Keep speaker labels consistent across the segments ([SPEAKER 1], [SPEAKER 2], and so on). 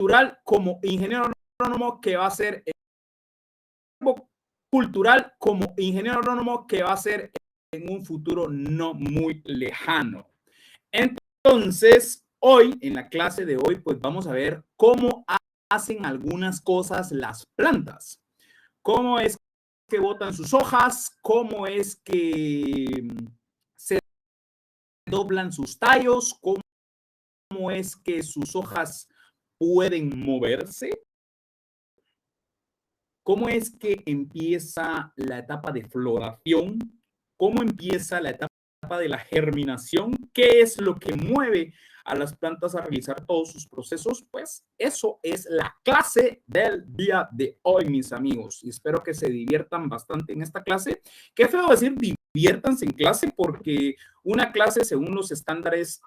[SPEAKER 1] cultural como ingeniero agrónomo que va a ser cultural como ingeniero agrónomo que va a ser en un futuro no muy lejano. Entonces, hoy, en la clase de hoy, pues vamos a ver cómo hacen algunas cosas las plantas. Cómo es que botan sus hojas, cómo es que se doblan sus tallos, cómo es que sus hojas pueden moverse, cómo es que empieza la etapa de floración, cómo empieza la etapa de la germinación, qué es lo que mueve a las plantas a realizar todos sus procesos. Pues eso es la clase del día de hoy, mis amigos, y espero que se diviertan bastante en esta clase. Qué feo decir diviértanse en clase, porque una clase según los estándares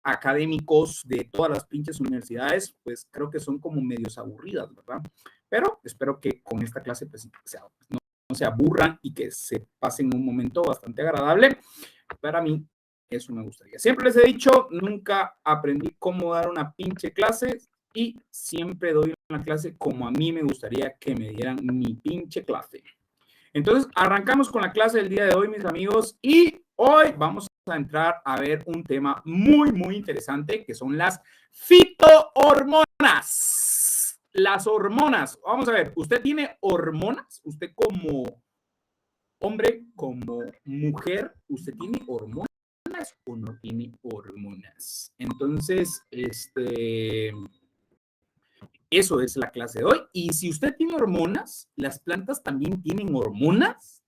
[SPEAKER 1] académicos de todas las pinches universidades, pues creo que son como medios aburridas, ¿verdad? Pero espero que con esta clase pues no se aburran y que se pasen un momento bastante agradable. Para mí eso me gustaría. Siempre les he dicho, nunca aprendí cómo dar una pinche clase y siempre doy una clase como a mí me gustaría que me dieran mi pinche clase. Entonces, arrancamos con la clase del día de hoy, mis amigos, y hoy vamos a entrar a ver un tema muy, muy interesante, que son las fitohormonas. Las hormonas. Vamos a ver, ¿usted tiene hormonas? ¿Usted como hombre, como mujer, usted tiene hormonas o no tiene hormonas? Entonces, eso es la clase de hoy. Y si usted tiene hormonas, ¿las plantas también tienen hormonas?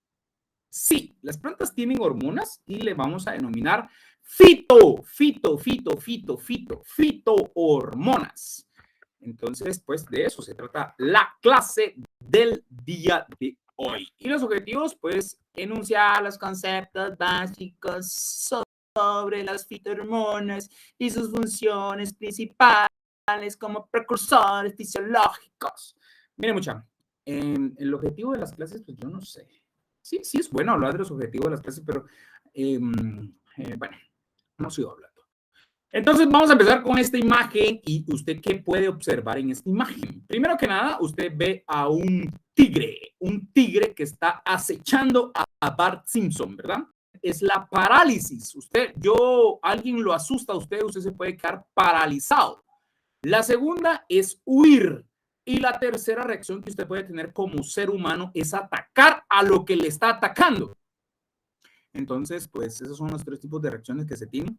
[SPEAKER 1] Sí, las plantas tienen hormonas y le vamos a denominar fitohormonas. Entonces, pues de eso se trata la clase del día de hoy. Y los objetivos, pues, enunciar los conceptos básicos sobre las fitohormonas y sus funciones principales como precursores fisiológicos. Miren, mucha, el objetivo de las clases, pues yo no sé. Sí, sí es bueno hablar de los objetivos de las clases, pero bueno, no sigo hablando. Entonces vamos a empezar con esta imagen y usted qué puede observar en esta imagen. Primero que nada, usted ve a un tigre que está acechando a Bart Simpson, ¿verdad? Es la parálisis. Alguien lo asusta a usted se puede quedar paralizado. La segunda es huir. Y la tercera reacción que usted puede tener como ser humano es atacar a lo que le está atacando. Entonces, pues esos son los tres tipos de reacciones que se tienen.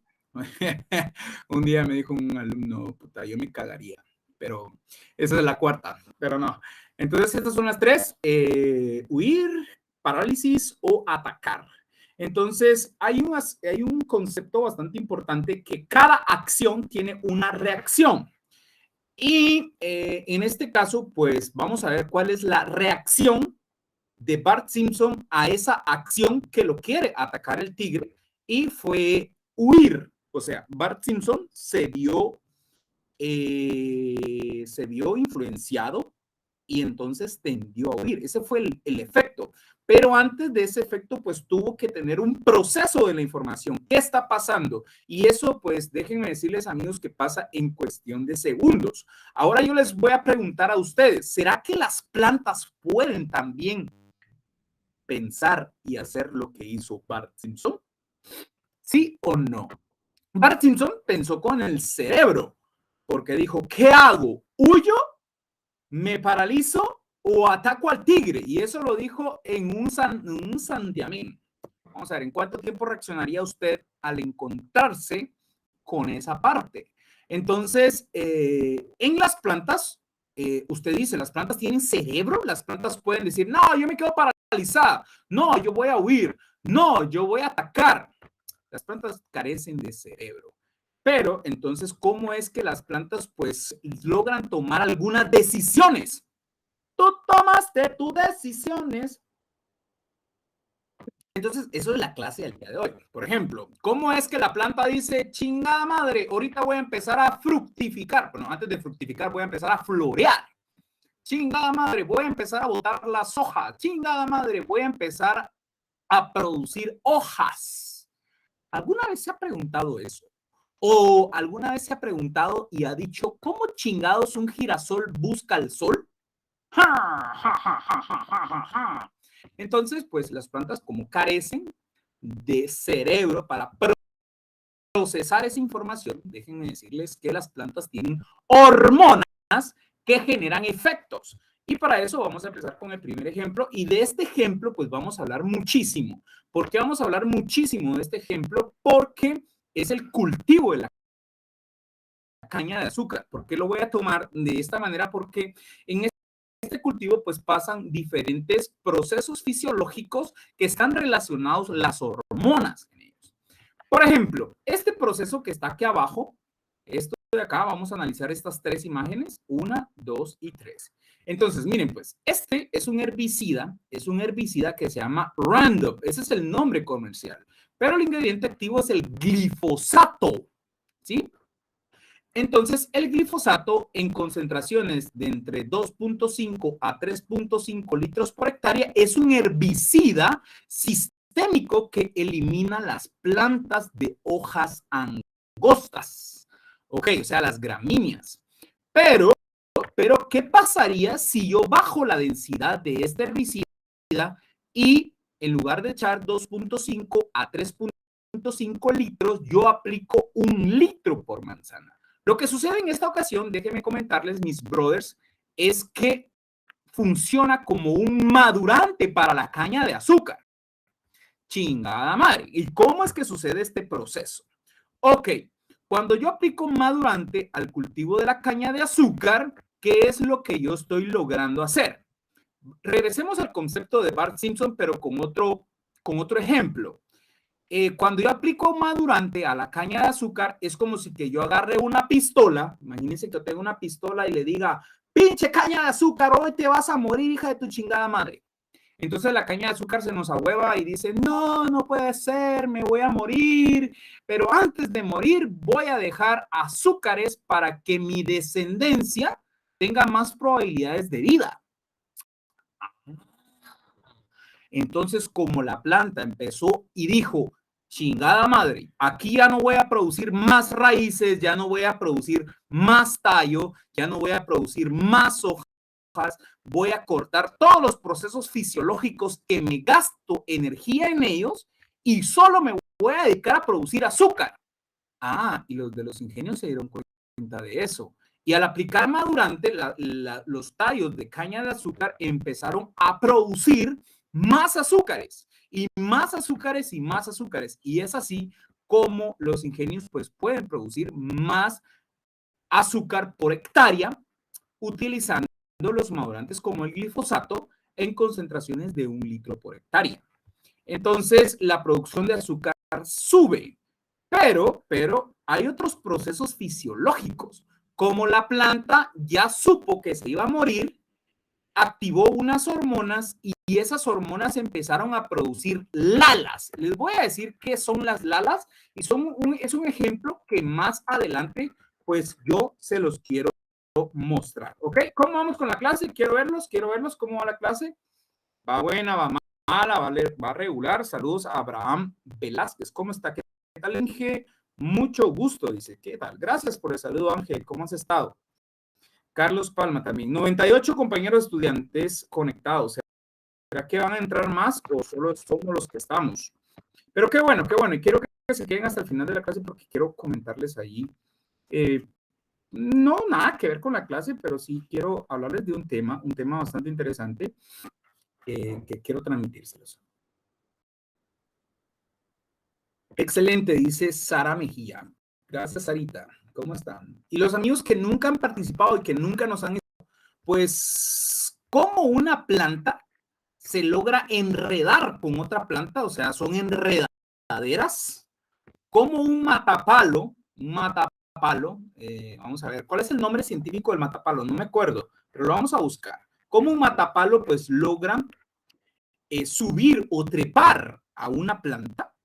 [SPEAKER 1] Un día me dijo un alumno, puta, yo me cagaría, pero esa es la cuarta, pero no. Entonces, estas son las tres, huir, parálisis o atacar. Entonces, hay un concepto bastante importante que cada acción tiene una reacción. Y en este caso, pues vamos a ver cuál es la reacción de Bart Simpson a esa acción que lo quiere atacar el tigre y fue huir. O sea, Bart Simpson se vio influenciado y entonces tendió a huir. Ese fue el efecto. Pero antes de ese efecto, pues tuvo que tener un proceso de la información. ¿Qué está pasando? Y eso, pues déjenme decirles, amigos, que pasa en cuestión de segundos. Ahora yo les voy a preguntar a ustedes, ¿será que las plantas pueden también pensar y hacer lo que hizo Bart Simpson? ¿Sí o no? Bart Simpson pensó con el cerebro, porque dijo, ¿qué hago? ¿Huyo? ¿Me paralizo? ¿O ataco al tigre? Y eso lo dijo en un santiamén. Vamos a ver, ¿en cuánto tiempo reaccionaría usted al encontrarse con esa parte? Entonces, en las plantas, usted dice, ¿las plantas tienen cerebro? Las plantas pueden decir, no, yo me quedo paralizada. No, yo voy a huir. No, yo voy a atacar. Las plantas carecen de cerebro. Pero entonces, ¿cómo es que las plantas pues logran tomar algunas decisiones? Tú tomaste tus decisiones. Entonces, eso es la clase del día de hoy. Por ejemplo, ¿cómo es que la planta dice, chingada madre, ahorita voy a empezar a fructificar? Bueno, antes de fructificar voy a empezar a florear. Chingada madre, voy a empezar a botar las hojas. Chingada madre, voy a empezar a producir hojas. ¿Alguna vez se ha preguntado eso? ¿O alguna vez se ha preguntado y ha dicho, ¿cómo chingados un girasol busca el sol? ¡Ja, ja, ja, ja, ja, ja, ja! Entonces, pues las plantas como carecen de cerebro para procesar esa información, déjenme decirles que las plantas tienen hormonas que generan efectos. Y para eso vamos a empezar con el primer ejemplo. Y de este ejemplo, pues vamos a hablar muchísimo. ¿Por qué vamos a hablar muchísimo de este ejemplo? Porque es el cultivo de la caña de azúcar. ¿Por qué lo voy a tomar de esta manera? Porque en este cultivo pues pasan diferentes procesos fisiológicos que están relacionados las hormonas en ellos. Por ejemplo, este proceso que está aquí abajo, esto de acá, vamos a analizar estas tres imágenes, 1, 2 y 3. Entonces, miren, pues, este es un herbicida que se llama Roundup, ese es el nombre comercial, pero el ingrediente activo es el glifosato, ¿sí? Entonces, el glifosato en concentraciones de entre 2.5 a 3.5 litros por hectárea es un herbicida sistémico que elimina las plantas de hojas angostas. Ok, o sea, las gramíneas. Pero, ¿qué pasaría si yo bajo la densidad de este herbicida y en lugar de echar 2.5 a 3.5 litros, yo aplico 1 litro por manzana? Lo que sucede en esta ocasión, déjenme comentarles, mis brothers, es que funciona como un madurante para la caña de azúcar. Chingada madre. ¿Y cómo es que sucede este proceso? Ok, cuando yo aplico madurante al cultivo de la caña de azúcar, ¿qué es lo que yo estoy logrando hacer? Regresemos al concepto de Bart Simpson, pero con otro ejemplo. Cuando yo aplico madurante a la caña de azúcar, es como si que yo agarre una pistola, imagínense que yo tengo una pistola y le diga, pinche caña de azúcar, hoy te vas a morir, hija de tu chingada madre. Entonces la caña de azúcar se nos ahueva y dice, no, no puede ser, me voy a morir, pero antes de morir voy a dejar azúcares para que mi descendencia tenga más probabilidades de vida. Entonces, como la planta empezó y dijo, chingada madre, aquí ya no voy a producir más raíces, ya no voy a producir más tallo, ya no voy a producir más hojas, voy a cortar todos los procesos fisiológicos que me gasto energía en ellos y solo me voy a dedicar a producir azúcar. Ah, y los de los ingenios se dieron cuenta de eso. Y al aplicar madurante, los tallos de caña de azúcar empezaron a producir más azúcares y más azúcares y más azúcares. Y es así como los ingenios pues pueden producir más azúcar por hectárea utilizando los madurantes como el glifosato en concentraciones de 1 litro por hectárea. Entonces, la producción de azúcar sube, pero hay otros procesos fisiológicos, como la planta ya supo que se iba a morir, activó unas hormonas y esas hormonas empezaron a producir lalas. Les voy a decir qué son las lalas y es un ejemplo que más adelante pues yo se los quiero mostrar. ¿Ok? ¿Cómo vamos con la clase? Quiero verlos, cómo va la clase. Va buena, va mala, va regular. Saludos a Abraham Velázquez. ¿Cómo está? ¿Qué tal, Ángel? Mucho gusto, dice. ¿Qué tal? Gracias por el saludo, Ángel. ¿Cómo has estado? Carlos Palma también. 98 compañeros estudiantes conectados. ¿Será que van a entrar más o solo somos los que estamos? Pero qué bueno, qué bueno. Y quiero que se queden hasta el final de la clase porque quiero comentarles ahí. No nada que ver con la clase, pero sí quiero hablarles de un tema bastante interesante que quiero transmitírselos. Excelente, dice Sara Mejía. Gracias, Sarita. ¿Cómo están? Y los amigos que nunca han participado y que nunca nos han... Pues, ¿cómo una planta se logra enredar con otra planta? O sea, son enredaderas. ¿Cómo un matapalo, vamos a ver, ¿cuál es el nombre científico del matapalo? No me acuerdo, pero lo vamos a buscar. ¿Cómo un matapalo, pues, logra subir o trepar a una planta?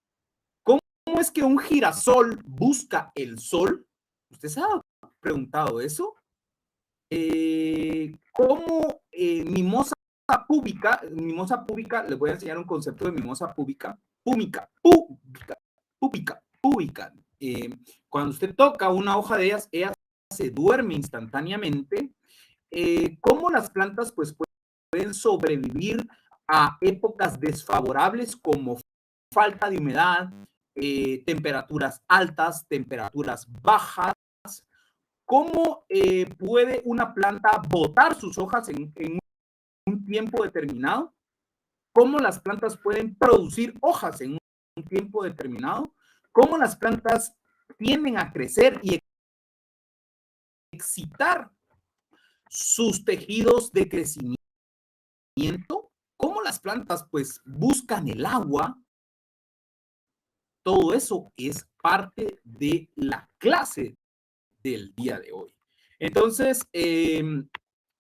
[SPEAKER 1] ¿Cómo es que un girasol busca el sol? ¿Usted se ha preguntado eso? ¿Cómo mimosa púbica, les voy a enseñar un concepto de mimosa púbica, Cuando usted toca una hoja de ellas, ella se duerme instantáneamente. ¿Cómo las plantas pues pueden sobrevivir a épocas desfavorables como falta de humedad, temperaturas altas, temperaturas bajas? ¿Cómo puede una planta botar sus hojas en un tiempo determinado? ¿Cómo las plantas pueden producir hojas en un tiempo determinado? ¿Cómo las plantas tienden a crecer y excitar sus tejidos de crecimiento? ¿Cómo las plantas pues buscan el agua? Todo eso es parte de la clase del día de hoy. Entonces,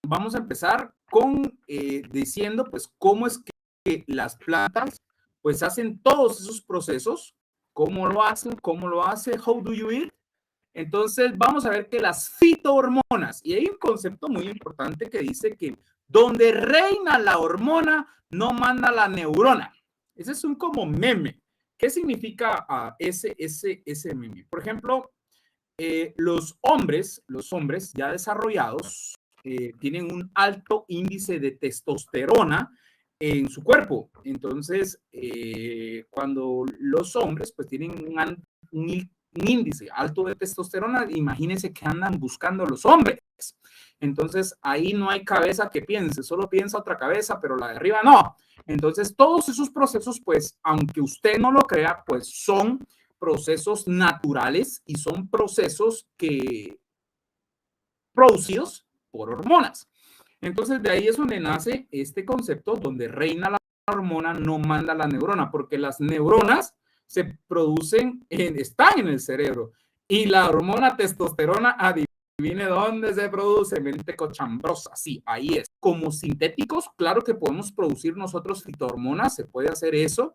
[SPEAKER 1] vamos a empezar con diciendo pues cómo es que las plantas pues hacen todos esos procesos. ¿Cómo lo hacen? ¿Cómo lo hace? How do you eat? Entonces, vamos a ver que las fitohormonas, y hay un concepto muy importante que dice que donde reina la hormona, no manda la neurona. Ese es un como meme. ¿Qué significa ese meme? Por ejemplo, los hombres ya desarrollados tienen un alto índice de testosterona en su cuerpo. Entonces, cuando los hombres pues tienen un índice alto de testosterona, imagínense que andan buscando los hombres. Entonces, ahí no hay cabeza que piense, solo piensa otra cabeza, pero la de arriba no. Entonces, todos esos procesos, pues, aunque usted no lo crea, pues son procesos naturales y son procesos que producidos por hormonas. Entonces, de ahí es donde nace este concepto donde reina la hormona, no manda la neurona, porque las neuronas se producen, están en el cerebro, y la hormona testosterona, adivine dónde se produce, mente cochambrosa, sí, ahí es. Como sintéticos, claro que podemos producir nosotros fitohormonas, se puede hacer eso,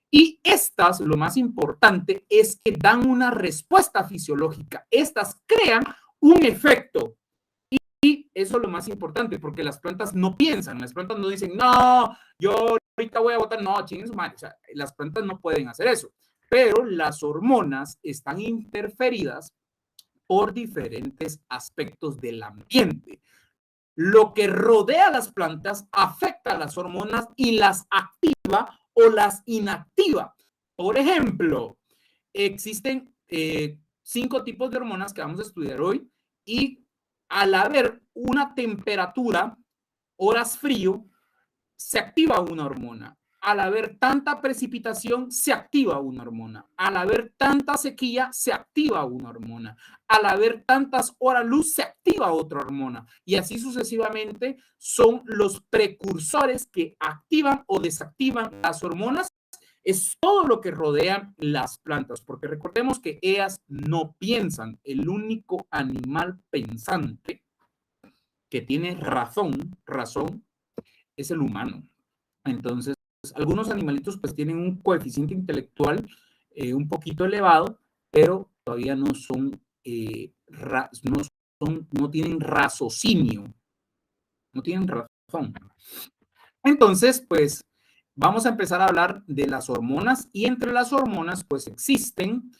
[SPEAKER 1] y estas, lo más importante, es que dan una respuesta fisiológica, estas crean un efecto. Y eso es lo más importante, porque las plantas no piensan, las plantas no dicen, no, yo ahorita voy a botar, no, chinguen su madre. O sea, las plantas no pueden hacer eso, pero las hormonas están interferidas por diferentes aspectos del ambiente. Lo que rodea a las plantas afecta a las hormonas y las activa o las inactiva. Por ejemplo, existen 5 tipos de hormonas que vamos a estudiar hoy, y al haber una temperatura, horas frío, se activa una hormona. Al haber tanta precipitación, se activa una hormona. Al haber tanta sequía, se activa una hormona. Al haber tantas horas luz, se activa otra hormona. Y así sucesivamente son los precursores que activan o desactivan las hormonas. Es todo lo que rodea las plantas, porque recordemos que ellas no piensan. El único animal pensante que tiene razón es el humano. Entonces, algunos animalitos pues tienen un coeficiente intelectual un poquito elevado, pero todavía no son, no tienen raciocinio, no tienen razón. Entonces, pues vamos a empezar a hablar de las hormonas, y entre las hormonas pues existen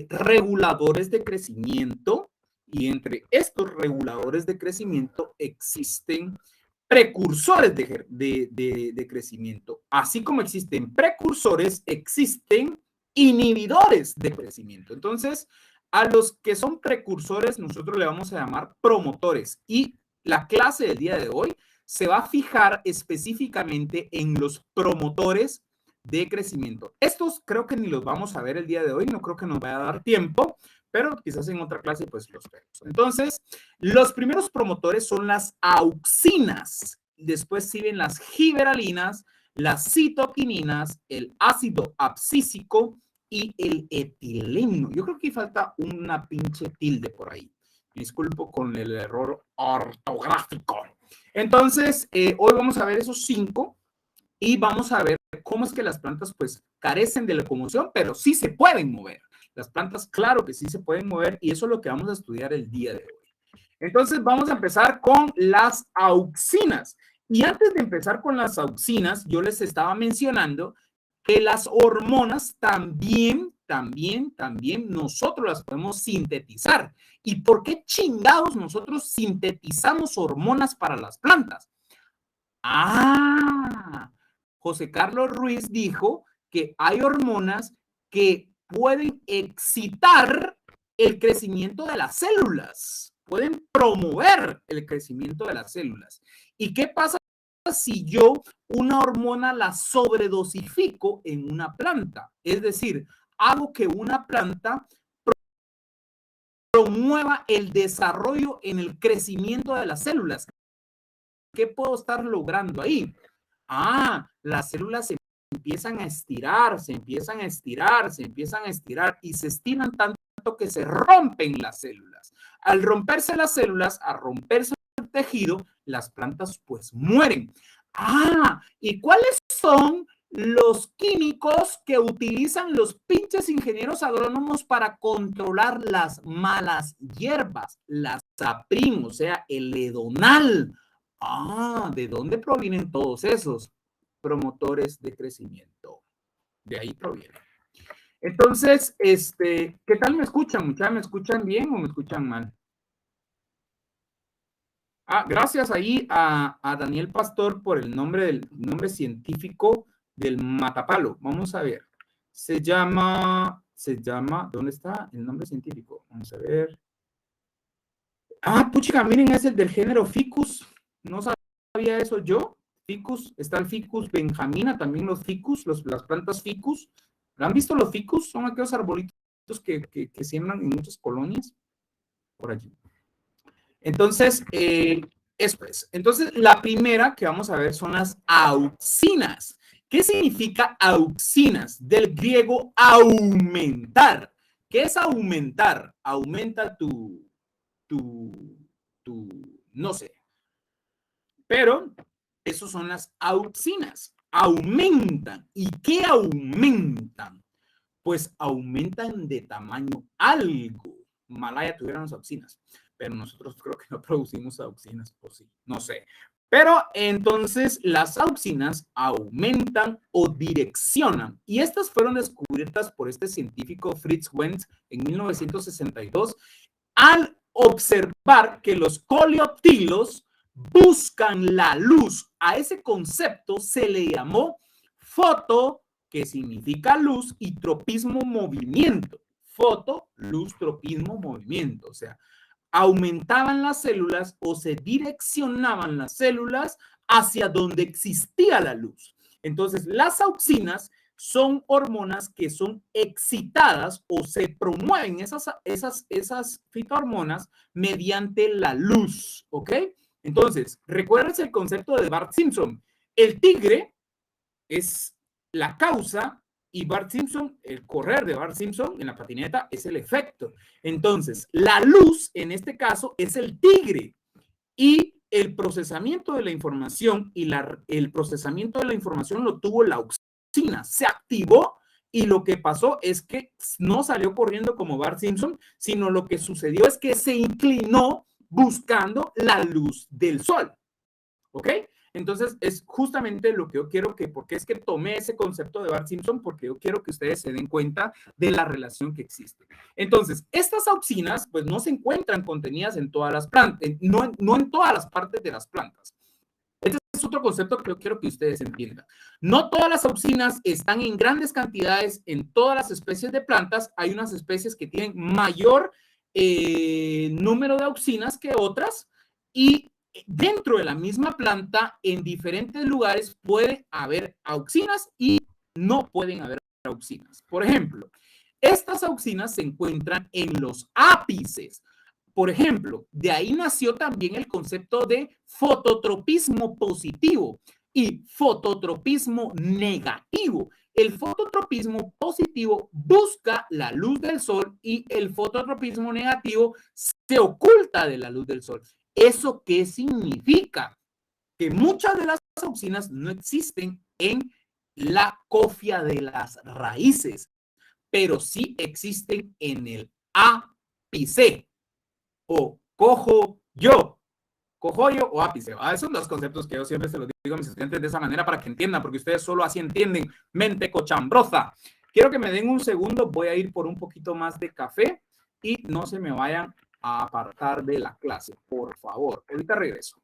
[SPEAKER 1] reguladores de crecimiento, y entre estos reguladores de crecimiento existen precursores de crecimiento. Así como existen precursores, existen inhibidores de crecimiento. Entonces, a los que son precursores nosotros le vamos a llamar promotores, y la clase del día de hoy se va a fijar específicamente en los promotores de crecimiento. Estos creo que ni los vamos a ver el día de hoy, no creo que nos vaya a dar tiempo, pero quizás en otra clase pues los vemos. Entonces, los primeros promotores son las auxinas, después siguen las gibberelinas, las citoquininas, el ácido abscísico y el etileno. Yo creo que falta una pinche tilde por ahí. Me disculpo con el error ortográfico. Entonces, hoy vamos a ver esos 5 y vamos a ver cómo es que las plantas pues carecen de locomoción, pero sí se pueden mover. Las plantas, claro que sí se pueden mover, y eso es lo que vamos a estudiar el día de hoy. Entonces, vamos a empezar con las auxinas. Y antes de empezar con las auxinas, yo les estaba mencionando que las hormonas también también nosotros las podemos sintetizar. ¿Y por qué chingados nosotros sintetizamos hormonas para las plantas? José Carlos Ruiz dijo que hay hormonas que pueden excitar el crecimiento de las células, pueden promover el crecimiento de las células. ¿Y qué pasa si yo una hormona la sobredosifico en una planta? Es decir, hago que una planta promueva el desarrollo en el crecimiento de las células. ¿Qué puedo estar logrando ahí? Las células se empiezan a estirar, se empiezan a estirar y se estiran tanto que se rompen las células. Al romperse las células, al romperse el tejido, las plantas pues mueren. ¿Y cuáles son los químicos que utilizan los pinches ingenieros agrónomos para controlar las malas hierbas? La saprim, o sea, el edonal. ¿De dónde provienen todos esos promotores de crecimiento? De ahí provienen. Entonces, ¿qué tal me escuchan? ¿Me escuchan bien o me escuchan mal? Gracias ahí a Daniel Pastor por el nombre científico del matapalo. Vamos a ver. Se llama, ¿dónde está el nombre científico? Vamos a ver. Puchica, miren, es el del género Ficus. No sabía eso yo. Ficus, está el Ficus benjamina, también los Ficus, las plantas Ficus. ¿Han visto los Ficus? Son aquellos arbolitos que siembran en muchas colonias por allí. Entonces, eso es. Entonces, la primera que vamos a ver son las auxinas. ¿Qué significa auxinas? Del griego aumentar. ¿Qué es aumentar? Aumenta no sé. Pero, esos son las auxinas. Aumentan. ¿Y qué aumentan? Pues aumentan de tamaño algo. Malaya tuvieron las auxinas, pero nosotros creo que no producimos auxinas, por sí, no sé. Pero entonces las auxinas aumentan o direccionan, y estas fueron descubiertas por este científico Fritz Wenz en 1962 al observar que los coleoptilos buscan la luz. A ese concepto se le llamó foto, que significa luz, y tropismo, movimiento. Foto, luz, tropismo, movimiento. O sea, aumentaban las células o se direccionaban las células hacia donde existía la luz. Entonces, las auxinas son hormonas que son excitadas o se promueven esas fitohormonas mediante la luz, ¿ok? Entonces, recuerden el concepto de Bart Simpson. El tigre es la causa y Bart Simpson, el correr de Bart Simpson en la patineta es el efecto. Entonces, la luz en este caso es el tigre y el procesamiento de la información el procesamiento de la información lo tuvo la auxina, se activó y lo que pasó es que no salió corriendo como Bart Simpson, sino lo que sucedió es que se inclinó buscando la luz del sol. ¿Ok? Entonces, es justamente lo que yo quiero porque es que tomé ese concepto de Bart Simpson, porque yo quiero que ustedes se den cuenta de la relación que existe. Entonces, estas auxinas, pues no se encuentran contenidas en todas las plantas, no en todas las partes de las plantas. Este es otro concepto que yo quiero que ustedes entiendan. No todas las auxinas están en grandes cantidades en todas las especies de plantas. Hay unas especies que tienen mayor número de auxinas que otras y dentro de la misma planta, en diferentes lugares, puede haber auxinas y no pueden haber auxinas. Por ejemplo, estas auxinas se encuentran en los ápices. Por ejemplo, de ahí nació también el concepto de fototropismo positivo y fototropismo negativo. El fototropismo positivo busca la luz del sol y el fototropismo negativo se oculta de la luz del sol. ¿Eso qué significa? Que muchas de las auxinas no existen en la cofia de las raíces, pero sí existen en el ápice o cojo yo o ápice. Esos son los conceptos que yo siempre se los digo a mis estudiantes de esa manera para que entiendan, porque ustedes solo así entienden, mente cochambrosa. Quiero que me den un segundo, voy a ir por un poquito más de café y no se me vayan a apartar de la clase, por favor. Ahorita regreso.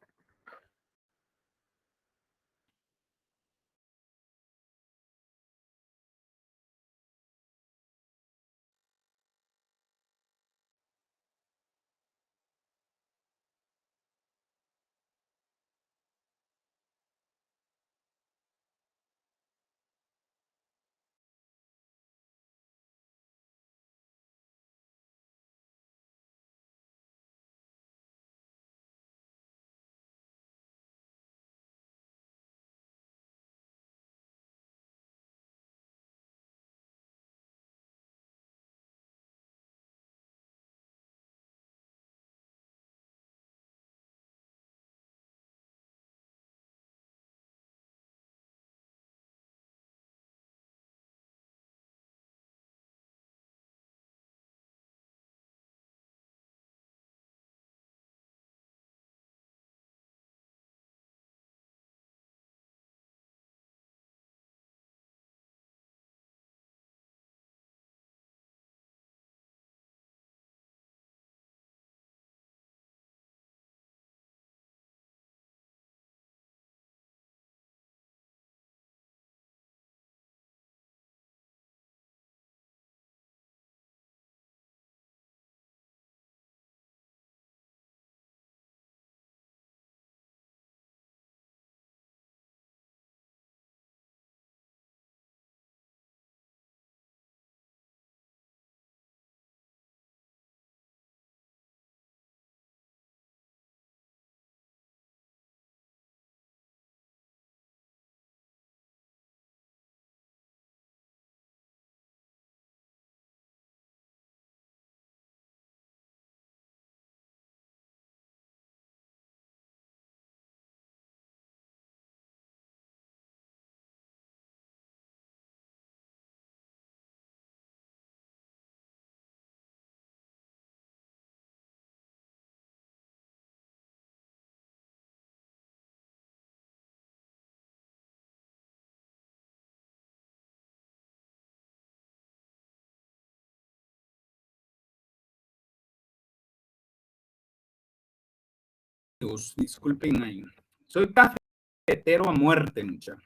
[SPEAKER 1] Disculpen ahí. Soy cafetero a muerte, mucha.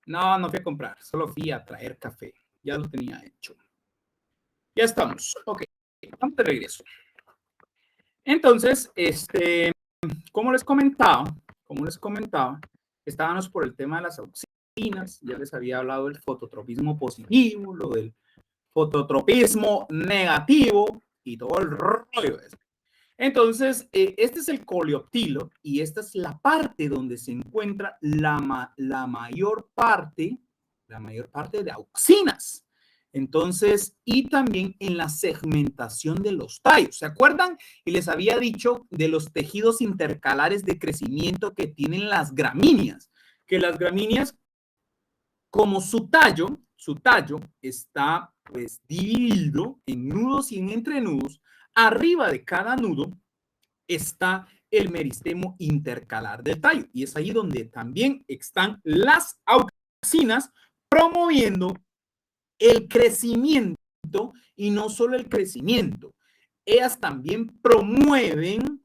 [SPEAKER 1] No, no fui a comprar, solo fui a traer café. Ya lo tenía hecho. Ya estamos. Ok, vamos de regreso. Entonces, como les comentaba, estábamos por el tema de las auxinas. Ya les había hablado del fototropismo positivo, lo del fototropismo negativo y todo el rollo ese. Entonces, este es el coleoptilo y esta es la parte donde se encuentra la mayor parte de auxinas. Entonces, y también en la segmentación de los tallos. ¿Se acuerdan? Y les había dicho de los tejidos intercalares de crecimiento que tienen las gramíneas, que las gramíneas, como su tallo está pues dividido en nudos y en entrenudos. Arriba de cada nudo está el meristemo intercalar del tallo y es ahí donde también están las auxinas promoviendo el crecimiento y no solo el crecimiento, ellas también promueven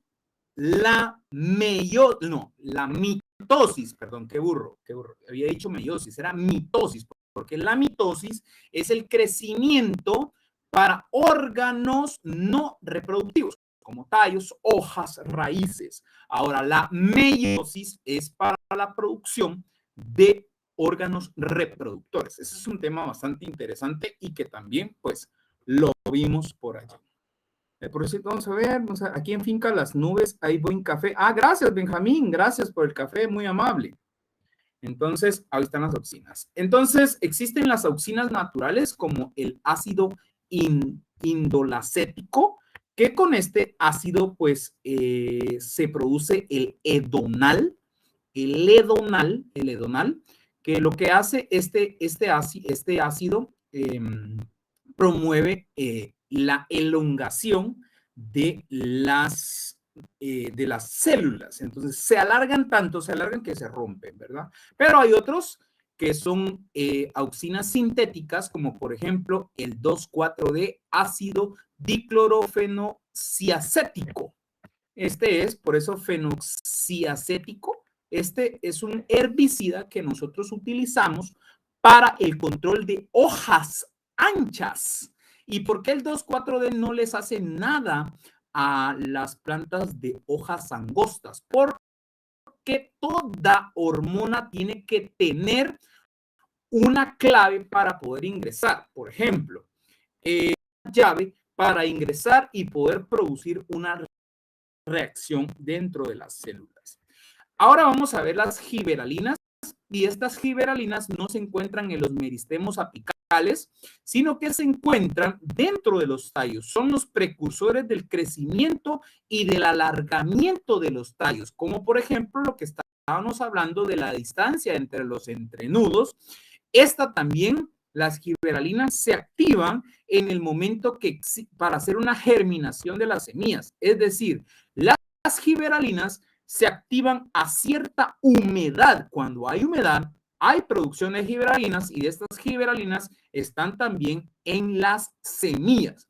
[SPEAKER 1] la mitosis, perdón, qué burro, había dicho meiosis, era mitosis, porque la mitosis es el crecimiento para órganos no reproductivos, como tallos, hojas, raíces. Ahora, la meiosis es para la producción de órganos reproductores. Ese es un tema bastante interesante y que también, pues, lo vimos por allá. Por cierto, vamos a ver, aquí en Finca Las Nubes hay buen café. Ah, gracias, Benjamín, gracias por el café, muy amable. Entonces, ahí están las auxinas. Entonces, existen las auxinas naturales como el ácido indolacético, que con este ácido, pues, se produce el edonal, que lo que hace este ácido promueve la elongación de las células. Entonces, se alargan que se rompen, ¿verdad? Pero hay otros que son auxinas sintéticas, como por ejemplo el 2,4-D ácido diclorofenociacético. Este es, por eso, fenoxiacético. Este es un herbicida que nosotros utilizamos para el control de hojas anchas. ¿Y por qué el 2,4-D no les hace nada a las plantas de hojas angostas? Porque toda hormona tiene que tener una clave para poder ingresar. Por ejemplo, llave para ingresar y poder producir una reacción dentro de las células. Ahora vamos a ver las giberalinas, y estas giberalinas no se encuentran en los meristemos apicales, sino que se encuentran dentro de los tallos. Son los precursores del crecimiento y del alargamiento de los tallos, como por ejemplo lo que estábamos hablando de la distancia entre los entrenudos. Esta también, las giberalinas se activan en el momento que para hacer una germinación de las semillas, es decir, las giberalinas se activan a cierta humedad. Cuando hay humedad, hay producción de giberalinas, y de estas giberalinas están también en las semillas.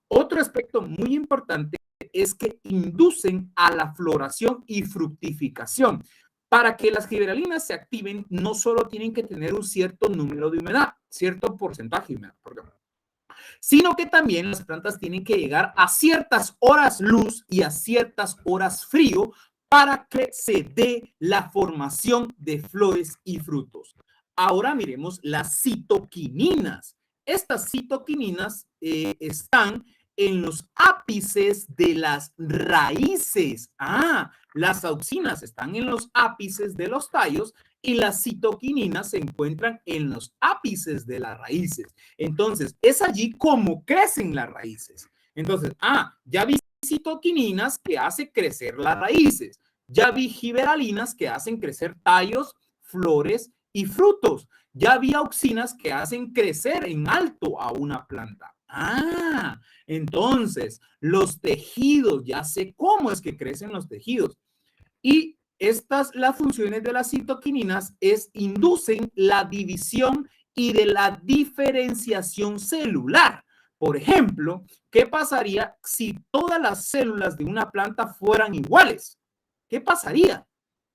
[SPEAKER 1] Otro aspecto muy importante es que inducen a la floración y fructificación. Para que las giberalinas se activen, no solo tienen que tener un cierto número de humedad, cierto porcentaje de humedad, perdón, sino que también las plantas tienen que llegar a ciertas horas luz y a ciertas horas frío para que se dé la formación de flores y frutos. Ahora miremos las citoquininas. Estas citoquininas están en los ápices de las raíces. Las auxinas están en los ápices de los tallos y las citoquininas se encuentran en los ápices de las raíces. Entonces, es allí como crecen las raíces. Entonces, ya vi citoquininas que hacen crecer las raíces. Ya vi giberalinas que hacen crecer tallos, flores y frutos. Ya vi auxinas que hacen crecer en alto a una planta. Entonces, los tejidos, ya sé cómo es que crecen los tejidos. Y las funciones de las citoquininas inducen la división y de la diferenciación celular. Por ejemplo, ¿qué pasaría si todas las células de una planta fueran iguales? ¿Qué pasaría?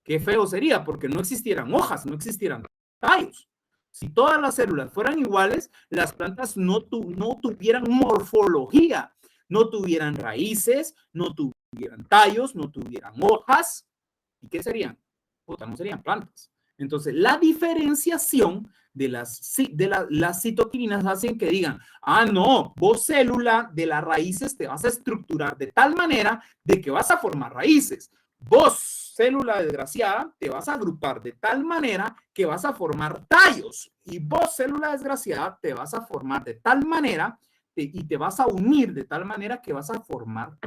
[SPEAKER 1] Qué feo sería, porque no existieran hojas, no existieran tallos. Si todas las células fueran iguales, las plantas no tuvieran morfología, no tuvieran raíces, no tuvieran tallos, no tuvieran hojas. ¿Y qué serían? No serían plantas. Entonces, la diferenciación de las citoquininas hacen que digan, no, vos célula de las raíces te vas a estructurar de tal manera de que vas a formar raíces. Vos, célula desgraciada, te vas a agrupar de tal manera que vas a formar tallos. Y vos, célula desgraciada, te vas a formar de tal manera y te vas a unir de tal manera que vas a formar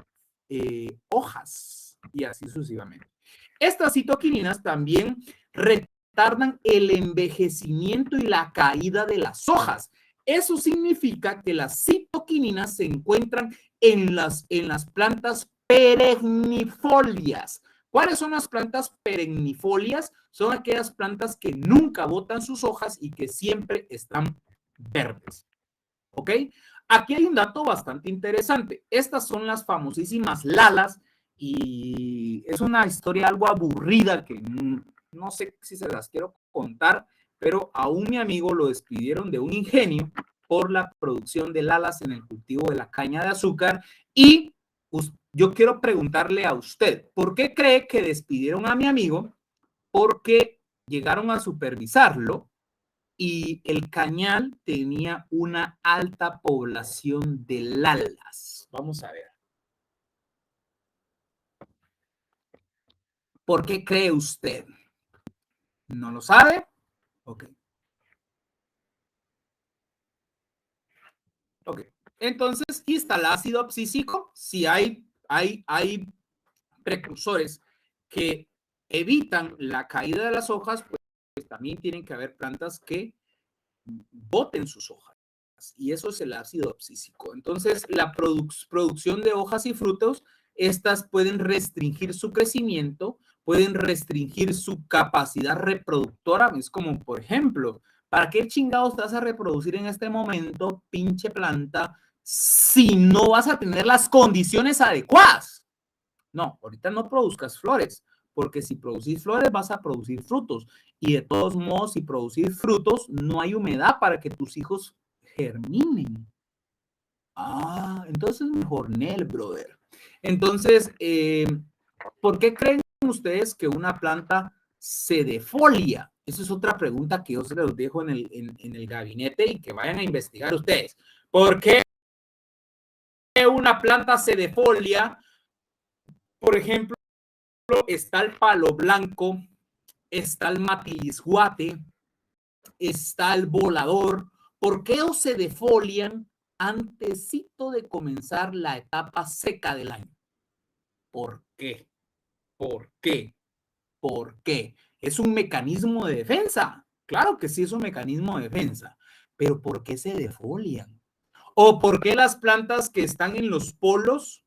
[SPEAKER 1] hojas, y así sucesivamente. Estas citoquininas también retardan el envejecimiento y la caída de las hojas. Eso significa que las citoquininas se encuentran en las plantas perennifolias. ¿Cuáles son las plantas perennifolias? Son aquellas plantas que nunca botan sus hojas y que siempre están verdes. ¿Ok? Aquí hay un dato bastante interesante. Estas son las famosísimas lalas, y es una historia algo aburrida que no sé si se las quiero contar, pero a mi amigo lo despidieron de un ingenio por la producción de lalas en el cultivo de la caña de azúcar, y yo quiero preguntarle a usted, ¿por qué cree que despidieron a mi amigo? Porque llegaron a supervisarlo y el cañal tenía una alta población de lalas. Vamos a ver. ¿Por qué cree usted? ¿No lo sabe? Ok. Ok. Entonces, ¿y está el ácido abscísico? Si hay precursores que evitan la caída de las hojas, pues también tienen que haber plantas que boten sus hojas. Y eso es el ácido abscísico. Entonces, la producción de hojas y frutos, estas pueden restringir su crecimiento, pueden restringir su capacidad reproductora. Es como, por ejemplo, ¿para qué chingados te vas a reproducir en este momento, pinche planta, si no vas a tener las condiciones adecuadas? No, ahorita no produzcas flores, porque si producís flores vas a producir frutos. Y de todos modos, si producís frutos, no hay humedad para que tus hijos germinen. Ah, entonces mejor Nel, brother. Entonces, ¿por qué creen ustedes que una planta se defolia? Esa es otra pregunta que yo se los dejo en el gabinete y que vayan a investigar ustedes. ¿Por qué una planta se defolia? Por ejemplo, está el palo blanco, está el matilisguate, está el volador. ¿Por qué o se defolian antesito de comenzar la etapa seca del año? ¿Por qué? ¿Por qué? ¿Por qué? ¿Es un mecanismo de defensa? Claro que sí es un mecanismo de defensa, pero ¿por qué se defolian? ¿O por qué las plantas que están en los polos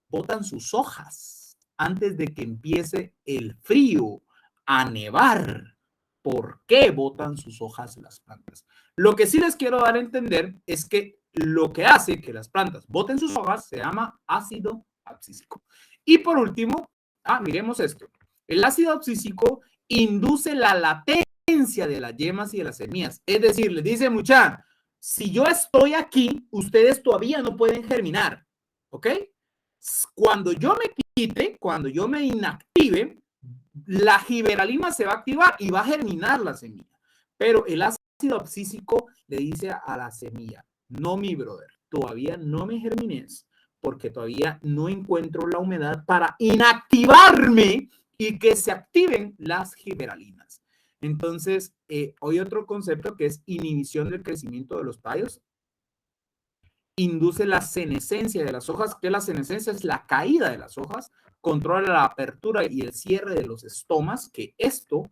[SPEAKER 1] botan sus hojas antes de que empiece el frío a nevar? ¿Por qué botan sus hojas las plantas? Lo que sí les quiero dar a entender es que lo que hace que las plantas boten sus hojas se llama ácido abscísico. Y por último, miremos esto. El ácido abscísico induce la latencia de las yemas y de las semillas. Es decir, les dice, mucha, si yo estoy aquí, ustedes todavía no pueden germinar. ¿Ok? Cuando yo me quite, cuando yo me inactive, la giberalina se va a activar y va a germinar la semilla. Pero el ácido abscísico le dice a la semilla, no, mi brother, todavía no me germines porque todavía no encuentro la humedad para inactivarme y que se activen las giberalinas. Entonces, hay otro concepto que es inhibición del crecimiento de los tallos. Induce la senescencia de las hojas, que la senescencia es la caída de las hojas, controla la apertura y el cierre de los estomas, que esto,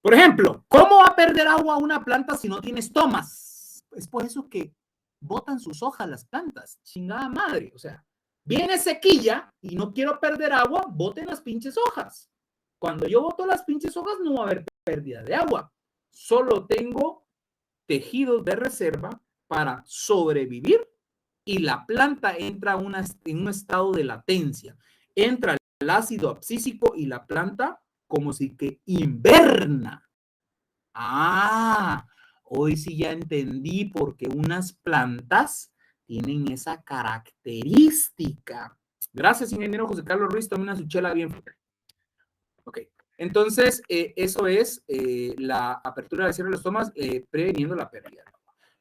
[SPEAKER 1] por ejemplo, ¿cómo va a perder agua una planta si no tiene estomas? Es por eso que botan sus hojas las plantas, chingada madre, o sea, viene sequía y no quiero perder agua, boten las pinches hojas. Cuando yo boto las pinches hojas no va a haber pérdida de agua, solo tengo tejidos de reserva para sobrevivir y la planta entra en un estado de latencia. Entra el ácido abscísico y la planta como si que inverna. Hoy sí ya entendí por qué unas plantas tienen esa característica. Gracias, ingeniero José Carlos Ruiz. Tome una suchela bien fuerte. Ok. Entonces, eso es la apertura del cierre de los estomas previniendo la pérdida.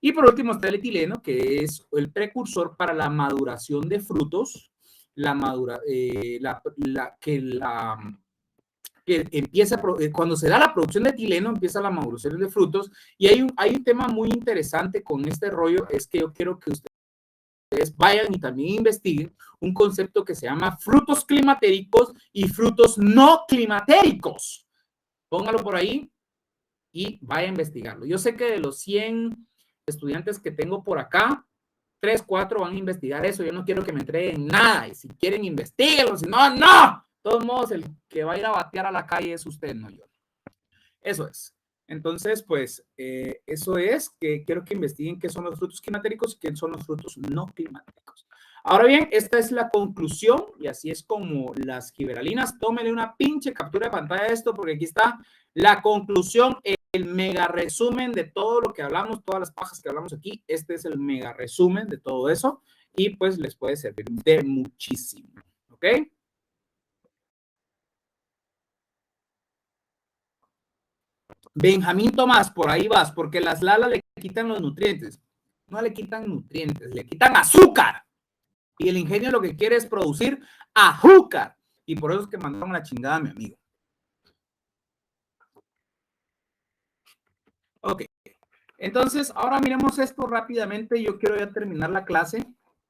[SPEAKER 1] Y por último está el etileno, que es el precursor para la maduración de frutos, que empieza, cuando se da la producción de etileno, empieza la maduración de frutos. Y hay un tema muy interesante con este rollo, es que yo quiero que ustedes vayan y también investiguen un concepto que se llama frutos climatéricos y frutos no climatéricos. Póngalo por ahí y vaya a investigarlo. Yo sé que de los 100 estudiantes que tengo por acá, 3, 4 van a investigar eso. Yo no quiero que me entreguen nada. Y si quieren, investíguenlo. Si no, no. De todos modos, el que va a ir a batear a la calle es usted, no yo. Eso es. Entonces, pues, eso es que quiero que investiguen qué son los frutos climatéricos y qué son los frutos no climatéricos. Ahora bien, esta es la conclusión y así es como las giberalinas. Tómenle una pinche captura de pantalla de esto porque aquí está la conclusión, el mega resumen de todo lo que hablamos, todas las pajas que hablamos aquí. Este es el mega resumen de todo eso y pues les puede servir de muchísimo. ¿Ok? Benjamín Tomás, por ahí vas, porque las lalas le quitan los nutrientes. No le quitan nutrientes, le quitan azúcar. Y el ingenio lo que quiere es producir azúcar. Y por eso es que mandaron la chingada a mi amigo. Ok. Entonces, ahora miremos esto rápidamente. Yo quiero ya terminar la clase.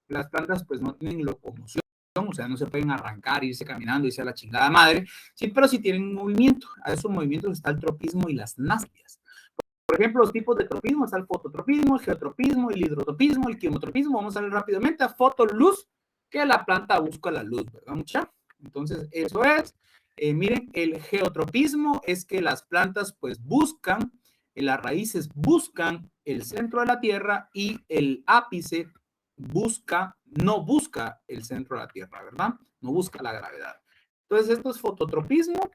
[SPEAKER 1] Las plantas pues no tienen locomoción, o sea, no se pueden arrancar, irse caminando, irse a la chingada madre. Sí, pero sí tienen movimiento. A esos movimientos está el tropismo y las nástias. Por ejemplo, los tipos de tropismo, está el fototropismo, el geotropismo, el hidrotropismo, el quimotropismo. Vamos a ver rápidamente a fotoluz, que la planta busca la luz, ¿verdad, mucha? Entonces, eso es. Miren, el geotropismo es que las plantas pues buscan, las raíces buscan el centro de la Tierra y el ápice no busca el centro de la Tierra, ¿verdad? No busca la gravedad. Entonces, esto es fototropismo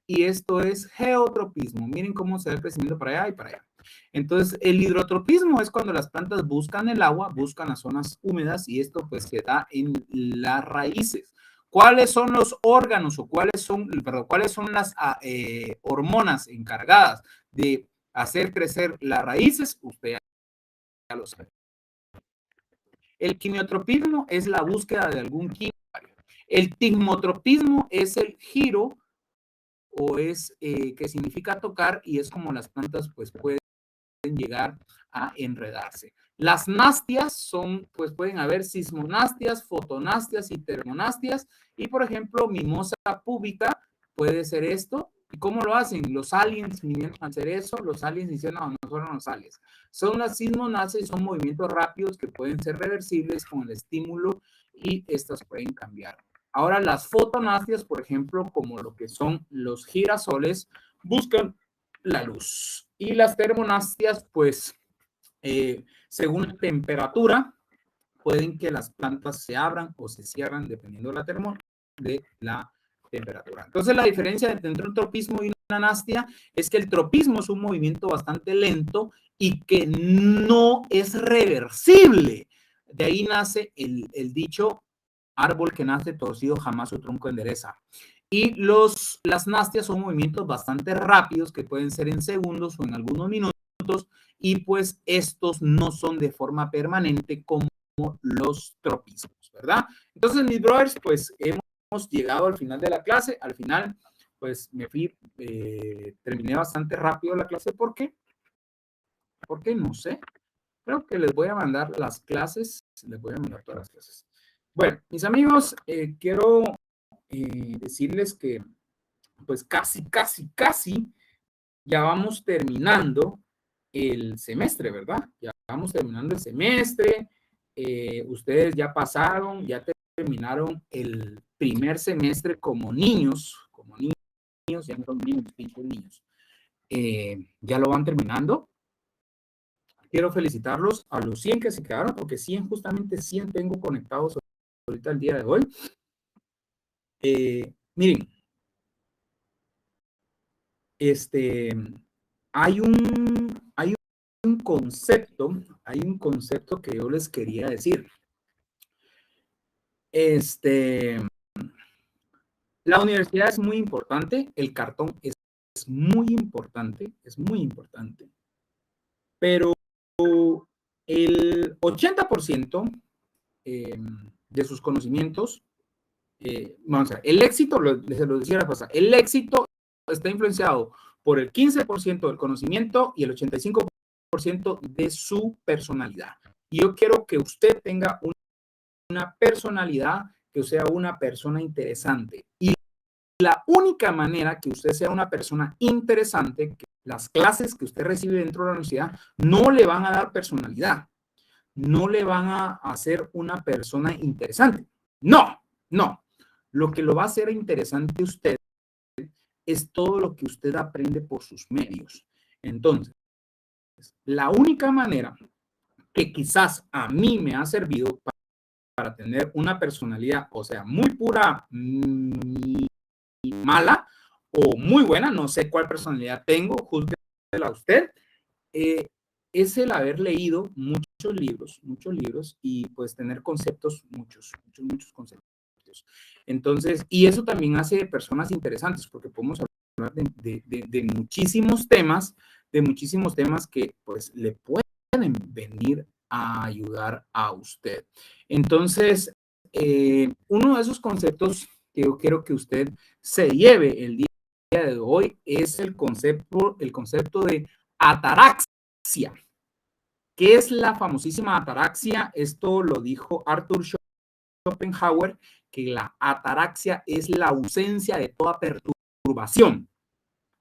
[SPEAKER 1] y esto es geotropismo. Miren cómo se va el crecimiento para allá y para allá. Entonces, el hidrotropismo es cuando las plantas buscan el agua, buscan las zonas húmedas y esto pues se da en las raíces. ¿Cuáles son los órganos o cuáles son las hormonas encargadas de hacer crecer las raíces? Usted ya lo sabe. El quimiotropismo es la búsqueda de algún químico. El tigmotropismo es el giro o es que significa tocar y es como las plantas pues pueden llegar a enredarse. Las nastias son, pues pueden haber sismonastias, fotonastias y termonastias y por ejemplo mimosa púbica puede ser esto. ¿Y cómo lo hacen? Los aliens vinieron a hacer eso, los aliens dicen, no, no son los aliens. Son las sismonastias y son movimientos rápidos que pueden ser reversibles con el estímulo y estas pueden cambiar. Ahora las fotonastias, por ejemplo, como lo que son los girasoles, buscan la luz. Y las termonastias, pues, según la temperatura, pueden que las plantas se abran o se cierran dependiendo de la temperatura. Entonces, la diferencia entre un tropismo y una nastia es que el tropismo es un movimiento bastante lento y que no es reversible. De ahí nace el dicho, árbol que nace torcido jamás su tronco endereza. Y las nastias son movimientos bastante rápidos que pueden ser en segundos o en algunos minutos y pues estos no son de forma permanente como los tropismos, ¿verdad? Entonces, mis brothers, pues hemos llegado al final de la clase. Al final, pues me fui, terminé bastante rápido la clase. ¿Por qué? Porque no sé. Creo que les voy a mandar las clases. Les voy a mandar todas las clases. Bueno, mis amigos, quiero decirles que pues casi ya vamos terminando el semestre, ¿verdad? Ya vamos terminando el semestre. Ustedes ya pasaron, ya terminaron el primer semestre como niños, ya no son niños. Ya lo van terminando. Quiero felicitarlos a los 100 que se quedaron, porque 100, justamente 100 tengo conectados ahorita el día de hoy. Miren, hay un concepto que yo les quería decir. La universidad es muy importante, el cartón es muy importante, pero el 80% de sus conocimientos, vamos a ver, el éxito, se lo decía la pasada, el éxito está influenciado por el 15% del conocimiento y el 85% de su personalidad. Y yo quiero que usted tenga una personalidad, que sea una persona interesante. Y la única manera que usted sea una persona interesante, que las clases que usted recibe dentro de la universidad no le van a dar personalidad, no le van a hacer una persona interesante. No. Lo que lo va a hacer interesante a usted es todo lo que usted aprende por sus medios. Entonces, la única manera que quizás a mí me ha servido para tener una personalidad, o sea, muy pura, mala o muy buena, no sé cuál personalidad tengo, júzguela usted, es el haber leído muchos libros y pues tener conceptos, muchos conceptos. Entonces, y eso también hace personas interesantes porque podemos hablar de muchísimos temas, que pues le pueden venir a ayudar a usted. Entonces, uno de esos conceptos que yo quiero que usted se lleve el día de hoy es el concepto de ataraxia. ¿Qué es la famosísima ataraxia? Esto lo dijo Arthur Schopenhauer, que la ataraxia es la ausencia de toda perturbación.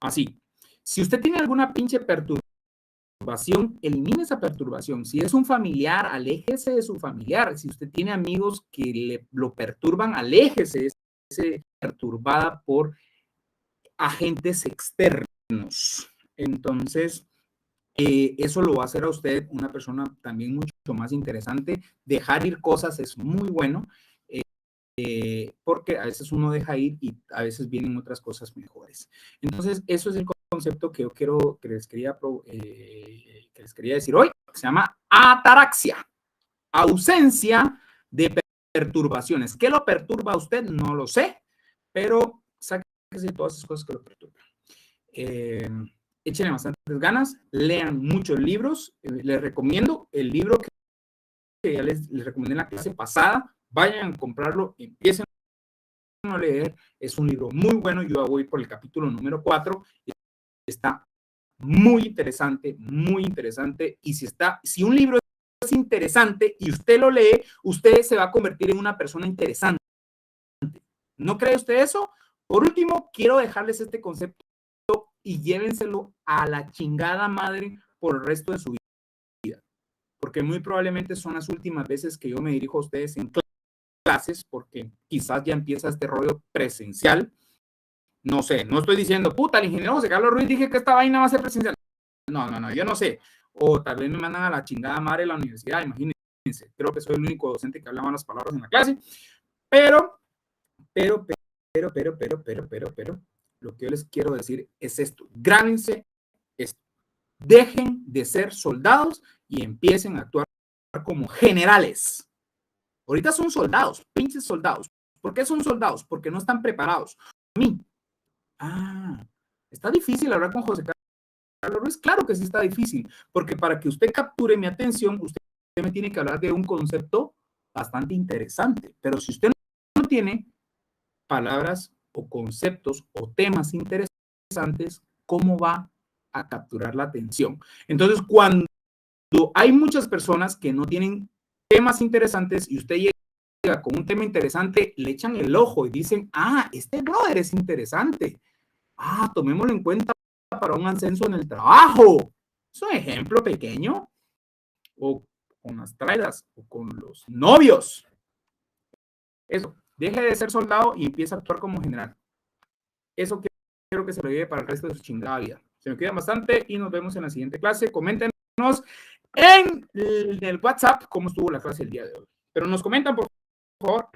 [SPEAKER 1] Así, si usted tiene alguna pinche perturbación, elimine esa perturbación. Si es un familiar, aléjese de su familiar. Si usted tiene amigos que lo perturban, aléjese de perturbada por agentes externos. Entonces, eso lo va a hacer a usted una persona también mucho más interesante. Dejar ir cosas es muy bueno, porque a veces uno deja ir y a veces vienen otras cosas mejores. Entonces, eso es el concepto que yo quiero, que les quería decir hoy, que se llama ataraxia, ausencia de perturbaciones. ¿Qué lo perturba a usted? No lo sé, pero sáquese todas esas cosas que lo perturban. Échenle bastantes ganas, lean muchos libros. Les recomiendo el libro que ya les recomendé en la clase pasada. Vayan a comprarlo, empiecen a leer. Es un libro muy bueno. Yo voy por el capítulo número 4. Está muy interesante, muy interesante. Y si un libro es interesante y usted lo lee, usted se va a convertir en una persona interesante. ¿No cree usted eso? Por último, quiero dejarles este concepto y llévenselo a la chingada madre por el resto de su vida, porque muy probablemente son las últimas veces que yo me dirijo a ustedes en clases, porque quizás ya empieza este rollo presencial. No sé, no estoy diciendo, puta, el ingeniero José Carlos Ruiz dije que esta vaina va a ser presencial. No, yo no sé. O tal vez me mandan a la chingada madre de la universidad, imagínense. Creo que soy el único docente que habla malas palabras en la clase, pero, lo que yo les quiero decir es esto. Grábense esto. Dejen de ser soldados y empiecen a actuar como generales. Ahorita son soldados, pinches soldados. ¿Por qué son soldados? Porque no están preparados. A mí. Está difícil hablar con José Carlos Ruiz. Claro que sí está difícil, porque para que usted capture mi atención, usted me tiene que hablar de un concepto bastante interesante. Pero si usted no tiene palabras o conceptos o temas interesantes, ¿cómo va a capturar la atención? Entonces, cuando hay muchas personas que no tienen temas interesantes y usted llega con un tema interesante, le echan el ojo y dicen, este brother es interesante. Tomémoslo en cuenta para un ascenso en el trabajo. Es un ejemplo pequeño. O con las traidas, o con los novios. Eso, deje de ser soldado y empieza a actuar como general. Eso quiero que se lo lleve para el resto de su chingada vida. Se me cuidan bastante y nos vemos en la siguiente clase. Coméntenos en el WhatsApp cómo estuvo la clase el día de hoy. Pero nos comentan, por favor.